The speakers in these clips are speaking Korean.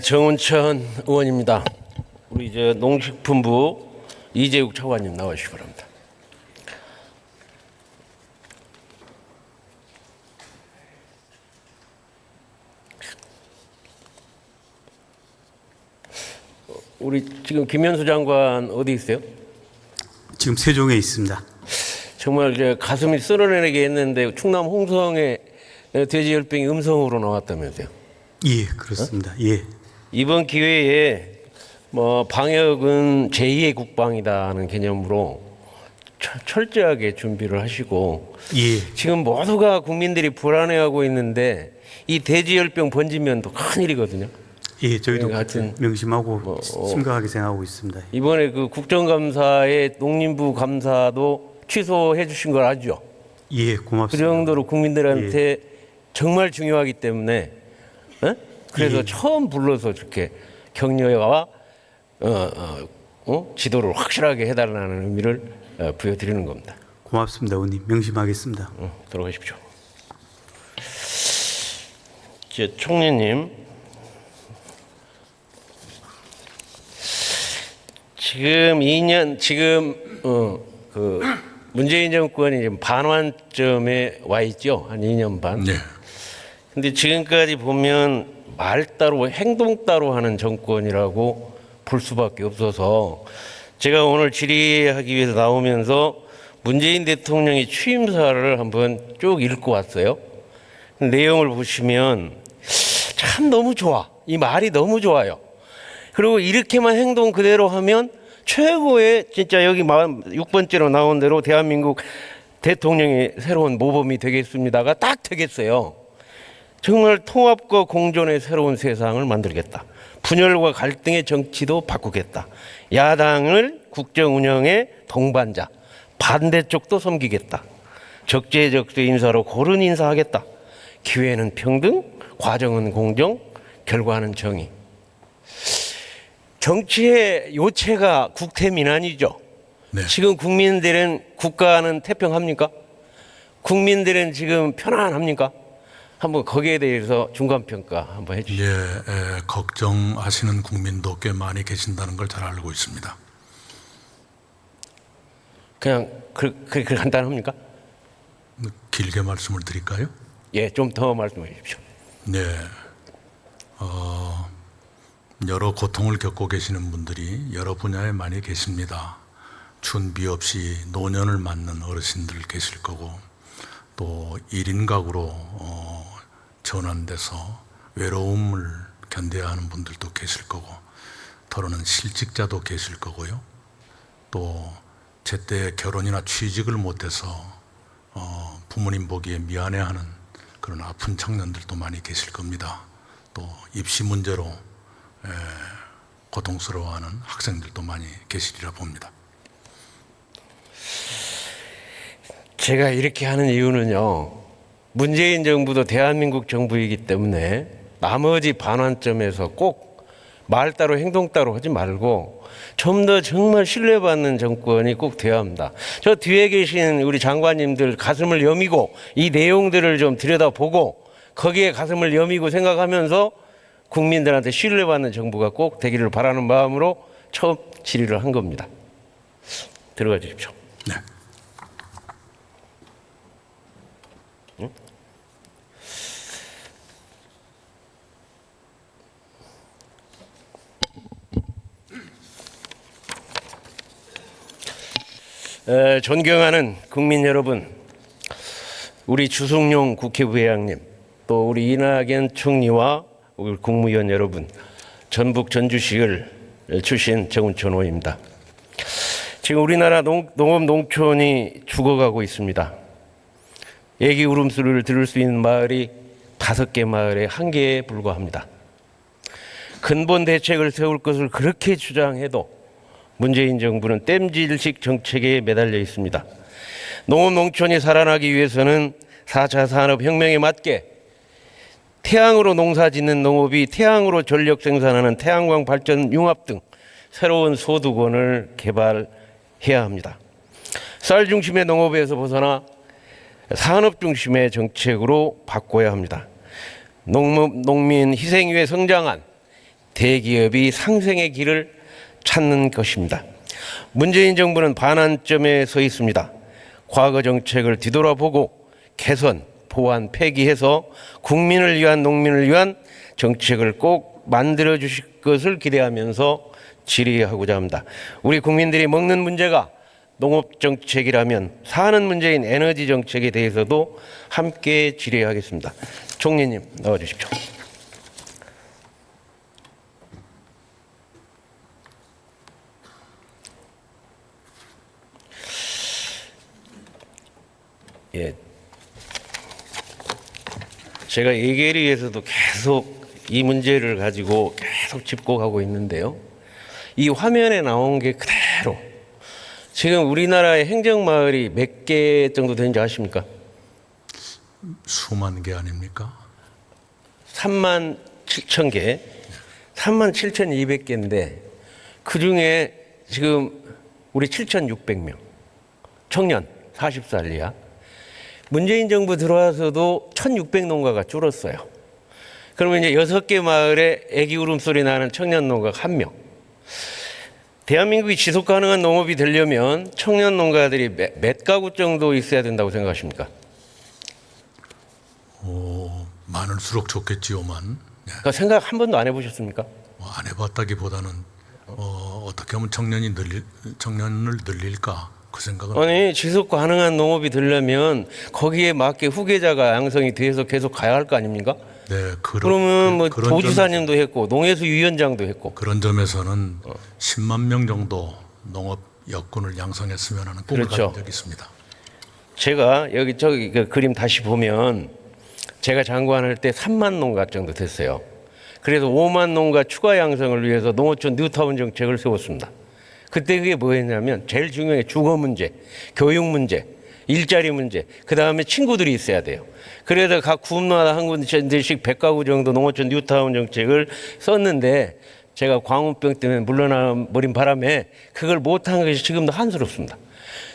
정운천 의원입니다. 우리 이제 농식품부 이재욱 차관님 나와주시기 바랍니다. 우리 지금 김현수 장관 어디 있어요? 지금 세종에 있습니다. 정말 이제 가슴이 쓸어내게 했는데 충남 홍성에 돼지열병이 음성으로 나왔다면서요? 예, 그렇습니다. 예. 이번 기회에 뭐 방역은 제2의 국방이다는 개념으로 철저하게 준비를 하시고 예. 지금 모두가 국민들이 불안해하고 있는데 이 돼지열병 번지면 또 큰일이거든요. 예, 저희도 하여튼 명심하고 심각하게 생각하고 있습니다. 이번에 그 국정감사에 농림부 감사도 취소해 주신 걸 아죠? 예, 그 고맙습니다. 정도로 국민들한테 정말 중요하기 때문에 그래서 처음 불러서 이렇게 격려와 지도를 확실하게 해달라는 의미를 부여드리는 겁니다. 고맙습니다, 의원님. 명심하겠습니다. 들어가십시오. 이제 총리님, 그 문재인 정권이 지금 반환점에 와 있죠. 한 2년 반. 네. 근데 지금까지 보면 말 따로 행동 따로 하는 정권이라고 볼 수밖에 없어서 제가 오늘 질의하기 위해서 나오면서 문재인 대통령의 취임사를 한번 쭉 읽고 왔어요. 내용을 보시면 참 너무 좋아. 이 말이 너무 좋아요. 그리고 이렇게만 행동 그대로 하면 최고의 진짜 여기 6번째로 나온 대로 대한민국 대통령의 새로운 모범이 되겠습니다가 딱 되겠어요. 정말 통합과 공존의 새로운 세상을 만들겠다. 분열과 갈등의 정치도 바꾸겠다. 야당을 국정 운영의 동반자, 반대쪽도 섬기겠다. 적재적소 인사로 고른 인사하겠다. 기회는 평등, 과정은 공정, 결과는 정의. 정치의 요체가 국태민안이죠. 네. 지금 국민들은 국가는 태평합니까? 국민들은 지금 편안합니까? 한번 거기에 대해서 중간평가 한번 해주시죠. 예, 걱정하시는 국민도 꽤 많이 계신다는 걸 잘 알고 있습니다. 그냥 그렇게 간단합니까? 길게 말씀을 드릴까요? 예, 좀 더 말씀해 주십시오. 네. 여러 고통을 겪고 계시는 분들이 여러 분야에 많이 계십니다. 준비 없이 노년을 맞는 어르신들 계실 거고, 또 1인 가구로 전환돼서 외로움을 견뎌야 하는 분들도 계실 거고, 더러는 실직자도 계실 거고요. 또 제때 결혼이나 취직을 못해서 부모님 보기에 미안해하는 그런 아픈 청년들도 많이 계실 겁니다. 또 입시 문제로 고통스러워하는 학생들도 많이 계시리라 봅니다. 제가 이렇게 하는 이유는요, 문재인 정부도 대한민국 정부이기 때문에 나머지 반환점에서 꼭 말 따로 행동 따로 하지 말고 좀 더 정말 신뢰받는 정권이 꼭 되어야 합니다. 저 뒤에 계신 우리 장관님들 가슴을 여미고 이 내용들을 좀 들여다보고 거기에 가슴을 여미고 생각하면서 국민들한테 신뢰받는 정부가 꼭 되기를 바라는 마음으로 처음 질의를 한 겁니다. 들어가 주십시오. 네. 존경하는 국민 여러분, 우리 주승용 국회부회장님, 또 우리 이낙연 총리와 우리 국무위원 여러분, 전북 전주시를 출신 정운천 의원입니다. 지금 우리나라 농업 농촌이 죽어가고 있습니다. 애기 울음소리를 들을 수 있는 마을이 5개 마을에 1개에 불과합니다. 근본 대책을 세울 것을 그렇게 주장해도 문재인 정부는 땜질식 정책에 매달려 있습니다. 농업 농촌이 살아나기 위해서는 4차 산업혁명에 맞게 태양으로 농사 짓는 농업이 태양으로 전력 생산하는 태양광 발전 융합 등 새로운 소득원을 개발해야 합니다. 쌀 중심의 농업에서 벗어나 산업 중심의 정책으로 바꿔야 합니다. 농민 희생 위에 성장한 대기업이 상생의 길을 찾는 것입니다. 문재인 정부는 반환점에 서 있습니다. 과거 정책을 뒤돌아보고 개선, 보완, 폐기해서 국민을 위한, 농민을 위한 정책을 꼭 만들어 주실 것을 기대하면서 질의하고자 합니다. 우리 국민들이 먹는 문제가 농업 정책이라면 사는 문제인 에너지 정책에 대해서도 함께 질의하겠습니다. 총리님 나와 주십시오. 예. 제가 예결위에서도 계속 이 문제를 가지고 계속 짚고 있는데요. 이 화면에 나온 게 그대로 지금 우리나라의 행정마을이 몇 개 정도 되는지 아십니까? 수만 개 아닙니까? 3만 7천 개, 3만 7,200개인데 그중에 지금 우리 7,600명 청년 40살 이하. 문재인 정부 들어와서도 1,600농가가 줄었어요. 그러면 이제 6개 마을에 애기 울음소리 나는 청년 농가가 1명. 대한민국이 지속 가능한 농업이 되려면 청년 농가들이 몇 가구 정도 있어야 된다고 생각하십니까? 많을수록 좋겠지요만 그러니까 생각 한 번도 안 해보셨습니까? 안 해봤다기보다는 어떻게 하면 청년을 늘릴까 그 생각은 아니 지속 가능한 농업이 되려면 거기에 맞게 후계자가 양성이 돼서 계속 가야 할 거 아닙니까? 네, 그러면 뭐 그런 도지사님도 했고 농해수 위원장도 했고 그런 점에서는 10만 명 정도 농업 여건을 양성했으면 하는 꿈을 그렇죠. 가진 적이 있습니다. 제가 여기 저기 그 그림 다시 보면 제가 장관할 때 3만 농가 정도 됐어요. 그래서 5만 농가 추가 양성을 위해서 농어촌 뉴타운 정책을 세웠습니다. 그때 그게 뭐였냐면 제일 중요한 게 주거 문제, 교육 문제, 일자리 문제, 그 다음에 친구들이 있어야 돼요. 그래서 각 군마다 한 군데씩 100가구 정도 농어촌 뉴타운 정책을 썼는데 제가 광우병 때문에 물러나 버린 바람에 그걸 못한 것이 지금도 한스럽습니다.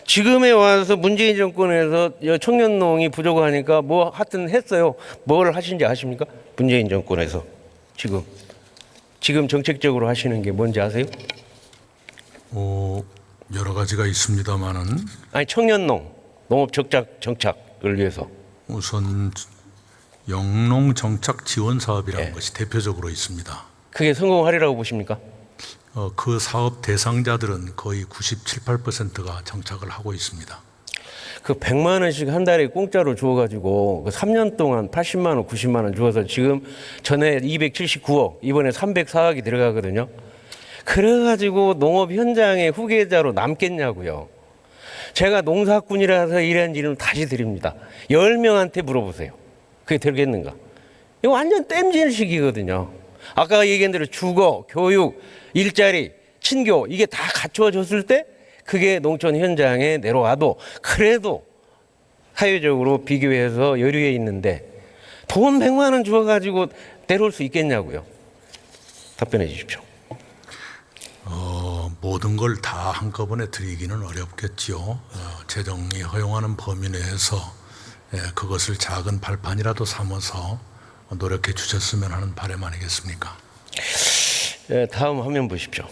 지금에 와서 문재인 정권에서 청년농이 부족하니까 뭐 하여튼 했어요. 뭘 하신지 아십니까? 문재인 정권에서 지금 정책적으로 하시는 게 뭔지 아세요? 여러 가지가 있습니다만은 아니 청년농 농업 정착을 위해서 우선 영농 정착 지원 사업이라는 것이 대표적으로 있습니다. 그게 성공하리라고 보십니까? 그 사업 대상자들은 거의 97, 8%가 정착을 하고 있습니다. 그 100만 원씩 한 달에 공짜로 주어가지고 그 3년 동안 80만 원, 90만 원 주어서 지금 전에 279억, 이번에 304억이 들어가거든요. 그래가지고 농업 현장의 후계자로 남겠냐고요. 제가 농사꾼이라서 이런 질문 다시 드립니다. 10명한테 물어보세요. 그게 되겠는가? 이거 완전 땜질식이거든요. 아까 얘기한 대로 주거, 교육, 일자리, 친교 이게 다 갖추어졌을 때 그게 농촌 현장에 내려와도 그래도 사회적으로 비교해서 여유에 있는데 돈 100만 원 주어가지고 내려올 수 있겠냐고요. 답변해 주십시오. 모든 걸 다 한꺼번에 드리기는 어렵겠지요. 재정이 허용하는 범위 내에서 그것을 작은 발판이라도 삼아서 노력해 주셨으면 하는 바람 아니겠습니까? 다음 화면 보십시오.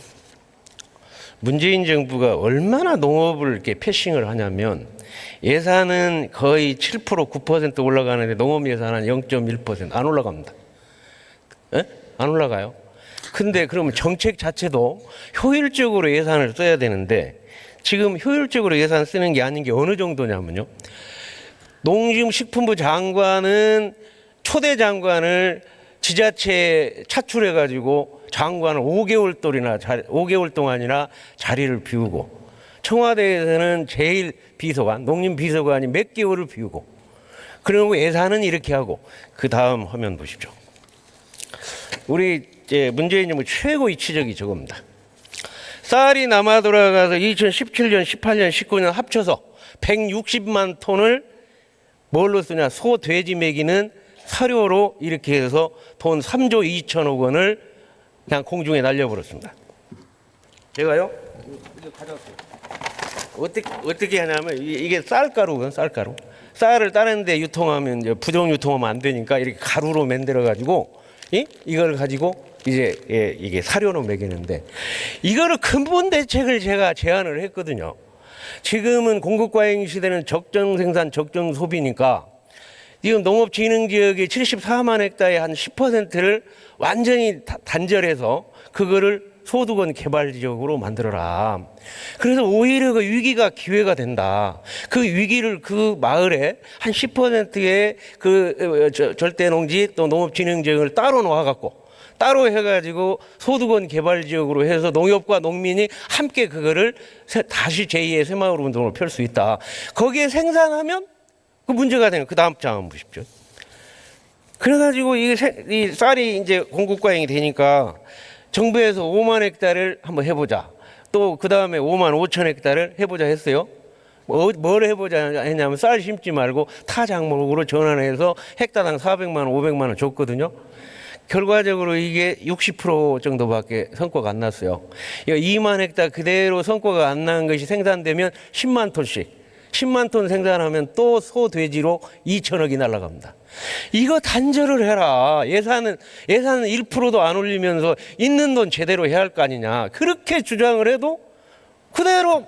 문재인 정부가 얼마나 농업을 이렇게 패싱을 하냐면 예산은 거의 7% 9% 올라가는데 농업 예산은 0.1% 안 올라갑니다. 안 올라가요. 근데 그러면 정책 자체도 효율적으로 예산을 써야 되는데 지금 효율적으로 예산 쓰는 게 아닌 게 어느 정도냐면요. 농림식품부 장관은 초대 장관을 지자체에 차출해가지고 장관을 5개월 동안이나 자리를 비우고 청와대에서는 제일 비서관, 농림비서관이 몇 개월을 비우고 그리고 예산은 이렇게 하고 그 다음 화면 보십시오. 우리 문재인 정부 최고 이치적이 저겁니다. 쌀이 남아 돌아가서 2017년, 18년, 19년 합쳐서 160만 톤을 뭘로 쓰냐? 소, 돼지 먹이는 사료로 이렇게 해서 돈 3조 2천억 원을 그냥 공중에 날려버렸습니다. 제가요? 이거 가져왔어요. 어떻게 하냐면 이게 쌀가루거든, 쌀가루. 쌀을 다른 데 유통하면 부정 유통하면 안 되니까 이렇게 가루로 만들어 가지고 이걸 가지고 이제 이게 사료로 먹이는데 이거를 근본 대책을 제가 제안을 했거든요. 지금은 공급과잉 시대는 적정 생산, 적정 소비니까 지금 농업진흥지역의 74만 헥타르의 한 10%를 완전히 단절해서 그거를 소득원 개발 지역으로 만들어라. 그래서 오히려 그 위기가 기회가 된다. 그 위기를 그 마을에 한 10%의 그 절대농지 또 농업진흥지역을 따로 놓아갖고 따로 해가지고 소득원 개발 지역으로 해서 농협과 농민이 함께 그거를 다시 제2의 새마을 운동을 펼 수 있다. 거기에 생산하면 그 문제가 되는 그 다음 장 한번 보십시오. 그래가지고 이 쌀이 이제 공급과잉이 되니까 정부에서 5만 헥타르를 한번 해보자. 또 그 다음에 5만 5천 헥타르를 해보자 했어요. 뭘 해보자 했냐면 쌀 심지 말고 타작목으로 전환해서 헥타당 400만 원, 500만 원 줬거든요. 결과적으로 이게 60% 정도밖에 성과가 안 났어요. 2만 헥타르 그대로 성과가 안 난 것이 생산되면 10만 톤씩. 10만 톤 생산하면 또 소, 돼지로 2천억이 날아갑니다. 이거 단절을 해라. 예산은 1%도 안 올리면서 있는 돈 제대로 해야 할 거 아니냐. 그렇게 주장을 해도 그대로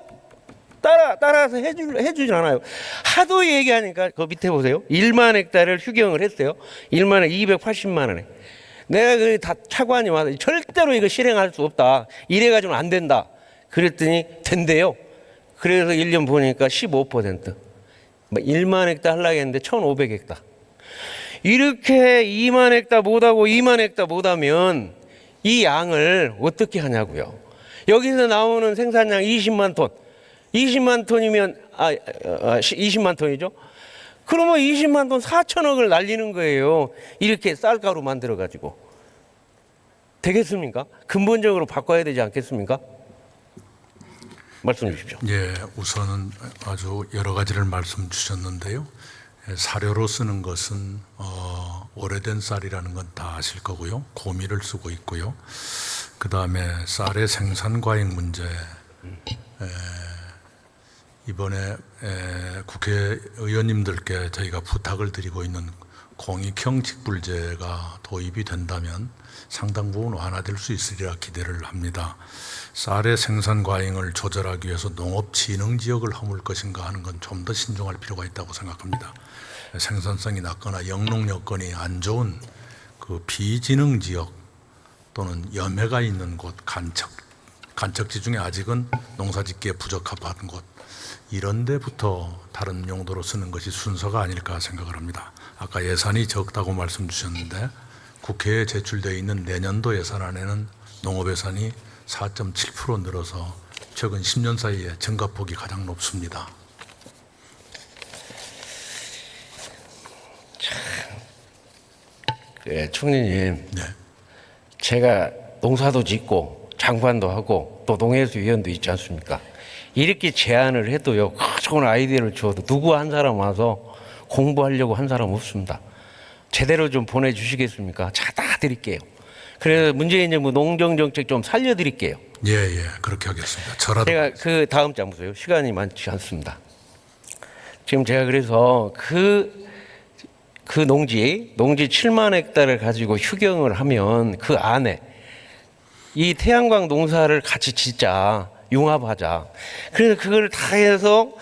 따라서 해주진 않아요. 하도 얘기하니까 그 밑에 보세요. 1만 헥타르를 휴경을 했어요. 1만에 280만 원에. 내가 그 다 차관이 와서 절대로 이거 실행할 수 없다. 이래가지고는 안 된다. 그랬더니 된대요. 그래서 1년 보니까 15%. 1만 헥타르 하려고 했는데 1,500헥타르. 이렇게 2만 헥타르 못하고 2만 헥타르 못하면 이 양을 어떻게 하냐고요. 여기서 나오는 생산량 20만 톤. 20만 톤이면 20만 톤이죠. 그러면 20만 톤 4천억을 날리는 거예요. 이렇게 쌀가루 만들어 가지고. 되겠습니까? 근본적으로 바꿔야 되지 않겠습니까? 말씀해 주십시오. 예, 우선은 아주 여러 가지를 말씀 주셨는데요. 사료로 쓰는 것은 오래된 쌀이라는 건 다 아실 거고요. 고미를 쓰고 있고요. 그 다음에 쌀의 생산 과잉 문제. 이번에 국회의원님들께 저희가 부탁을 드리고 있는 공익형 직불제가 도입이 된다면 상당 부분 완화될 수 있으리라 기대를 합니다. 쌀의 생산 과잉을 조절하기 위해서 농업진흥지역을 허물 것인가 하는 건 좀 더 신중할 필요가 있다고 생각합니다. 생산성이 낮거나 영농 여건이 안 좋은 그 비진흥지역 또는 염해가 있는 곳, 간척지 중에 아직은 농사짓기에 부적합한 곳, 이런 데부터 다른 용도로 쓰는 것이 순서가 아닐까 생각을 합니다. 아까 예산이 적다고 말씀 주셨는데 국회에 제출되어 있는 내년도 예산안에는 농업 예산이 4.7% 늘어서 최근 10년 사이에 증가폭이 가장 높습니다. 총리님, 네. 제가 농사도 짓고 장관도 하고 또 농해수위원도 있지 않습니까? 이렇게 제안을 해도요, 좋은 아이디어를 줘도 누구 한 사람 와서 공부하려고 한 사람 없습니다. 제대로 좀 보내주시겠습니까? 자, 다 드릴게요. 그래서 문재인 정부 농정정책 좀 살려드릴게요. 예, 그렇게 하겠습니다. 저라도. 제가 그 다음 장 보세요. 시간이 많지 않습니다. 지금 제가 그래서 그 농지 7만 헥타르를 가지고 휴경을 하면 그 안에 이 태양광 농사를 같이 짓자. 융합하자. 그래서 그걸 다 해서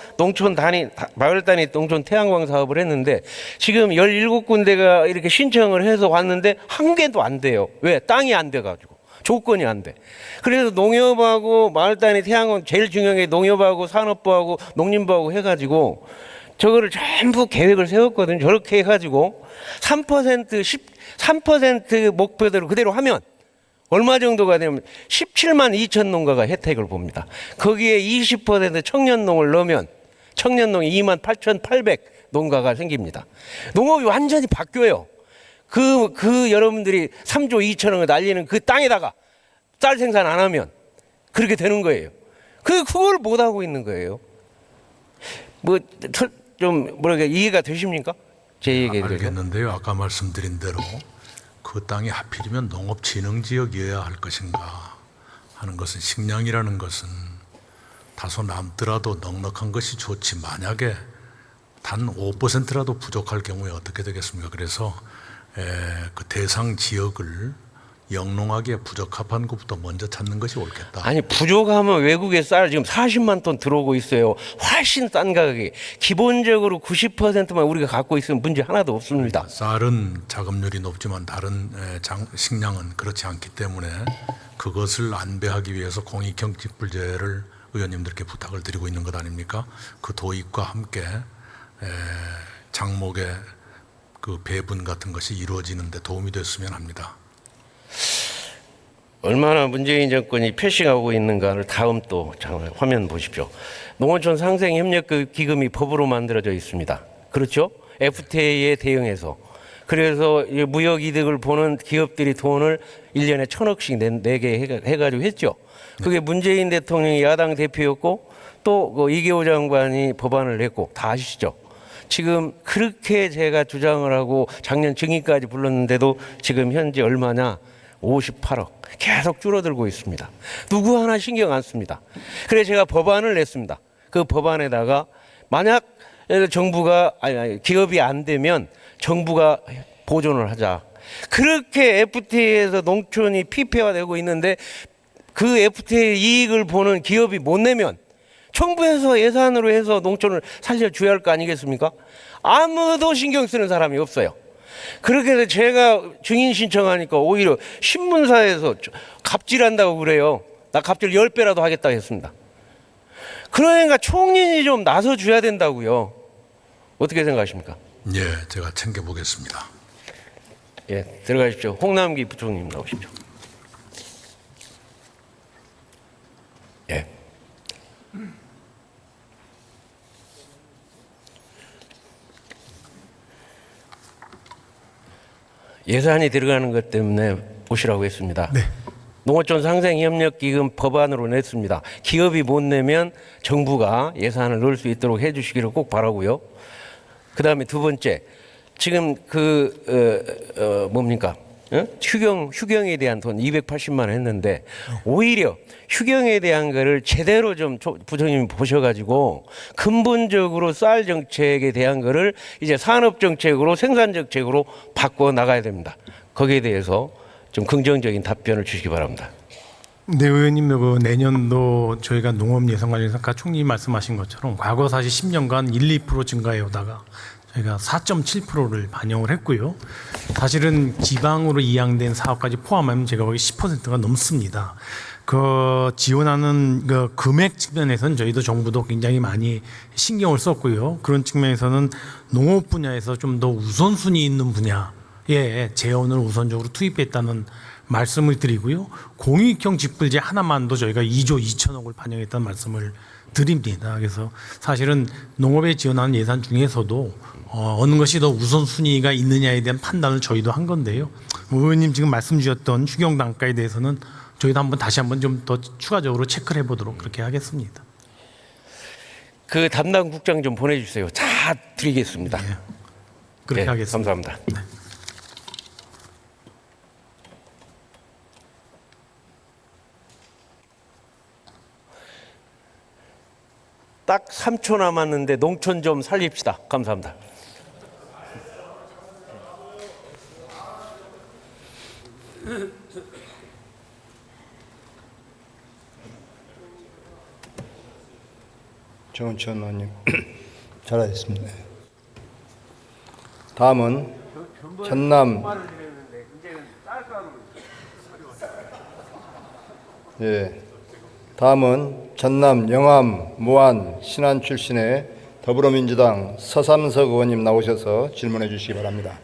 마을 단위 농촌 태양광 사업을 했는데 지금 17군데가 이렇게 신청을 해서 왔는데 한 개도 안 돼요. 왜? 땅이 안 돼가지고. 조건이 안 돼. 그래서 농협하고 마을 단위 태양광 제일 중요한 게 농협하고 산업부하고 농림부하고 해가지고 저거를 전부 계획을 세웠거든요. 저렇게 해가지고 3% 목표대로 그대로 하면 얼마 정도가 되면 17만 2천 농가가 혜택을 봅니다. 거기에 20% 청년농을 넣으면 청년농이 2만 8,800 농가가 생깁니다. 농업이 완전히 바뀌어요. 그 여러분들이 3조 2천억을 날리는 그 땅에다가 쌀 생산 안 하면 그렇게 되는 거예요. 그걸 못 하고 있는 거예요. 이해가 되십니까? 제 얘기에 대해서. 알겠는데요. 아까 말씀드린 대로 그 땅이 하필이면 농업진흥지역이어야 할 것인가 하는 것은 식량이라는 것은 다소 남더라도 넉넉한 것이 좋지 만약에 단 5%라도 부족할 경우에 어떻게 되겠습니까? 그래서 그 대상 지역을 영농하기에 부적합한 것부터 먼저 찾는 것이 옳겠다. 아니 부족하면 외국에 쌀 지금 40만 톤 들어오고 있어요. 훨씬 싼 가격에 기본적으로 90%만 우리가 갖고 있으면 문제 하나도 없습니다. 쌀은 자급률이 높지만 다른 식량은 그렇지 않기 때문에 그것을 안배하기 위해서 공익경직불제를 의원님들께 부탁을 드리고 있는 것 아닙니까? 그 도입과 함께 장목의 그 배분 같은 것이 이루어지는 데 도움이 됐으면 합니다. 얼마나 문재인 정권이 표시하고 있는가를 다음 또 화면 보십시오. 농어촌 상생협력기금이 법으로 만들어져 있습니다. 그렇죠? FTA에 대응해서. 그래서 무역 이득을 보는 기업들이 돈을 1년에 1,000억씩 내게 해가지고 했죠. 그게 문재인 대통령이 야당 대표였고 또 이계호 장관이 법안을 냈고 다 아시죠? 지금 그렇게 제가 주장을 하고 작년 증인까지 불렀는데도 지금 현재 얼마냐? 58억. 계속 줄어들고 있습니다. 누구 하나 신경 안 씁니다. 그래서 제가 법안을 냈습니다. 그 법안에다가 만약 정부가 기업이 안 되면 정부가 보존을 하자. 그렇게 FTA에서 농촌이 피폐화되고 있는데 그 FTA 이익을 보는 기업이 못 내면 정부에서 예산으로 해서 농촌을 살려줘야 할 거 아니겠습니까? 아무도 신경 쓰는 사람이 없어요. 그렇게 해서 제가 증인 신청하니까 오히려 신문사에서 갑질한다고 그래요. 나 갑질 10배라도 하겠다고 했습니다. 그러니까 총리이 좀 나서줘야 된다고요. 어떻게 생각하십니까? 예, 제가 챙겨보겠습니다. 예, 들어가십시오. 홍남기 부총님 나오십시오. 예. 예산이 들어가는 것 때문에 보시라고 했습니다. 네. 농어촌 상생협력기금 법안으로 냈습니다. 기업이 못 내면 정부가 예산을 넣을 수 있도록 해주시기를 꼭 바라고요. 그 다음에 두 번째, 지금 뭡니까? 휴경에 대한 돈 280만 원 했는데 오히려 휴경에 대한 거를 제대로 좀 부총님이 보셔가지고 근본적으로 쌀 정책에 대한 거를 이제 산업 정책으로 생산 정책으로 바꿔 나가야 됩니다. 거기에 대해서 좀 긍정적인 답변을 주시기 바랍니다. 네, 의원님, 그 내년도 저희가 농업 예산 관련해서 아까 총리 말씀하신 것처럼 과거 사실 10년간 1, 2% 증가해 오다가 저희가 4.7%를 반영을 했고요. 사실은 지방으로 이양된 사업까지 포함하면 제가 보기 10%가 넘습니다. 그 지원하는 그 금액 측면에서는 저희도 정부도 굉장히 많이 신경을 썼고요. 그런 측면에서는 농업 분야에서 좀 더 우선순위 있는 분야에 재원을 우선적으로 투입했다는 말씀을 드리고요. 공익형 직불제 하나만도 저희가 2조 2천억을 반영했다는 말씀을 드립니다. 그래서 사실은 농업에 지원하는 예산 중에서도 어느 것이 더 우선순위가 있느냐에 대한 판단을 저희도 한 건데요. 의원님 지금 말씀 주셨던 휴경 단가에 대해서는 저희도 다시 한번 좀 더 추가적으로 체크를 해보도록 그렇게 하겠습니다. 그 담당 국장 좀 보내주세요. 다 드리겠습니다. 네, 그렇게 네, 하겠습니다. 감사합니다. 네. 딱 3초 남았는데 농촌 좀 살립시다. 감사합니다. 정은천 의원님 잘하셨습니다. 다음은 전남 다음은 전남 영암 무안 신안 출신의 더불어민주당 서삼석 의원님 나오셔서 질문해 주시기 바랍니다.